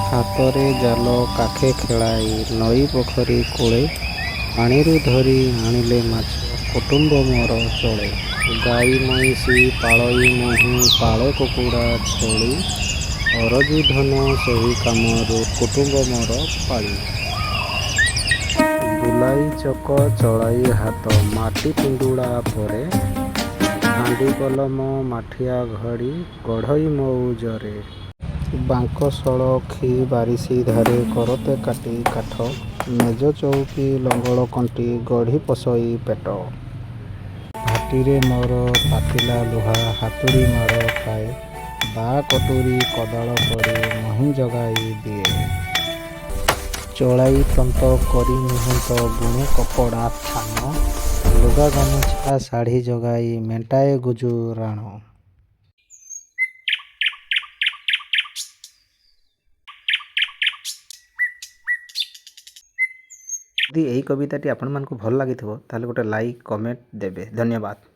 ହାତରେ ଜାଲ କାଖେ ଖେଳାଇ ନଈ ପୋଖରୀ କୂଳେ ପାଣିରୁ ଧରି ଆଣିଲେ ମାଛ କୁଟୁମ୍ବ ମୋର ଚଳେ। ଗାଈ ମଇଁଷି ପାଳଇ ମହୁ ପାଳେ କୁକୁଡ଼ା ଛେଳି ଅରଜି ଧନ ସେହି କାମରୁ କୁଟୁମ୍ବ ମୋର ପାଳି। ବୁଲାଇ ଚକ ଚଳାଇ ହାତ ମାଟି ପିଣ୍ଡୁଳା ପରେ ହାଣ୍ଡି କଲମ ମାଠିଆ ଘଡ଼ି ଗଢ଼ଇ ମଉଜରେ। ବାଙ୍କ ଶଳ ଖି ବାରିଶି ଧାରେ କରତେ କାଟି କାଠ ମେଜ ଚଉକି ଲଙ୍ଗଳ କଣ୍ଟି ଗଢ଼ି ପଶଇ ପେଟ। ଭାଟିରେ ମୋର ତାତିଲା ଲୁହା ହାତୁଡ଼ି ମାଡ଼ ଖାଏ ଦା କଟୁରୀ କୋଦାଳ ପଡ଼ି ମହିଁ ଜଗାଇ ଦିଏ। ଚଳାଇ ତନ୍ତ କରି ନିହତ ବୁଣେ କପଡ଼ା ଥାନ ଲୁଗା ଗାମୁଛା ଶାଢ଼ୀ ଜଗାଇ ମେଣ୍ଟାଏ ଗୁଜୁରାଣ। ଯଦି ଏହି କବିତାଟି ଆପଣମାନଙ୍କୁ ଭଲ ଲାଗିଥିବ ତାହେଲେ ଗୋଟେ ଲାଇକ୍ କମେଣ୍ଟ ଦେବେ। ଧନ୍ୟବାଦ।